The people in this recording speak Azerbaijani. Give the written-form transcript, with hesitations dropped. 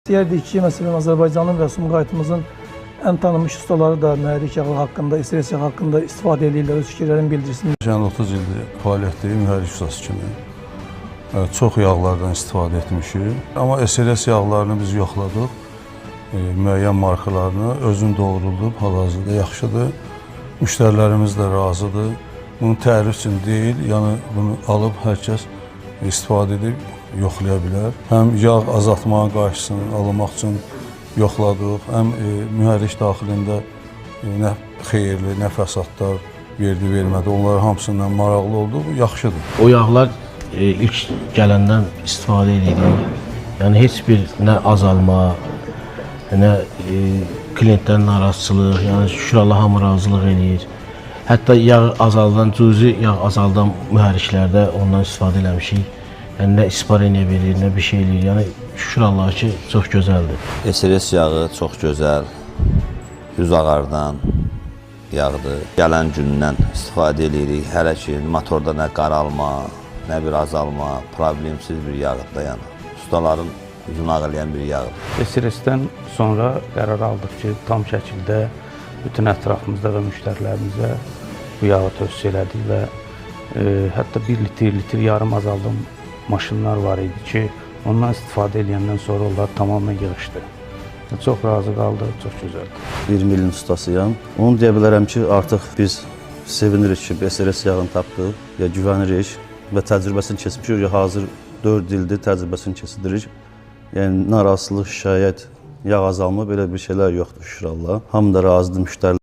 İstəyərdik ki, məsələn, Azərbaycanın və Sumqayıtımızın ən tanınmış ustaları da mühərrik yağı haqqında, SRS yağı haqqında istifadə edirlər, öz fikirlərini bildirsin. Yəni 30 ildir fəaliyyətdəyim mühərrik ustası kimi. Çox yağlardan istifadə etmişik. Amma SRS yağlarını biz yoxladıq. Müəyyən markalarını özün doğruldub, hal-hazırda yaxşıdır. Müştərilərimiz də razıdır. Bunu tərif üçün deyil, yəni bunu alıb hər kəs istifadə edib yoxlaya bilər. Həm yağ azaltmanın qarşısını almaq üçün yoxladıq, həm mühərrik daxilində nə xeyirli, nə fəsadlar verdi, vermədi, onların hamısından maraqlı oldu, bu yaxşıdır. O yağlar ilk gələndən istifadə edirik. Yəni heç bir nə azalma, nə klientlərin narazıçılıq, yəni şükür Allah hamı razılıq eləyir. Hətta yağ azaldan, cüzi yağ azaldan mühərriklərdə ondan istifadə eləmişik. Yəni nə ispareniya verir, nə bir şey eləyir. Yəni şükür Allaha ki, çox gözəldir. SRS yağı çox gözəl, yüz ağardan yağdır. Gələn gündən istifadə edirik. Hələ ki, motorda nə qaralma, nə bir azalma, problemsiz bir yağdır da yəni. Ustaların üzünü ağlayan bir yağdır. SRS-dən sonra qərar aldıq ki, tam şəkildə bütün ətrafımızda və müştərilərimizə bu yağı tövsiyə elədik və hətta 1 litr yarım azaldan maşınlar var idi ki, ondan istifadə edəndən sonra onlar tamamilə yığışdı. Çox razı qaldı, çox gözəldir. 20 ilin ustasıyam. Onu deyə bilərəm ki, artıq biz sevinirik ki, SRS yağını tapdıq, ya güvənirik və təcrübəsini keçmişik, ya hazır 4 ildir təcrübəsini keçidirik. Yəni, narazılıq, şikayət, yağ azalma, belə bir şeylər yoxdur, şükür Allah. Hamı da razıdır, müştərilər.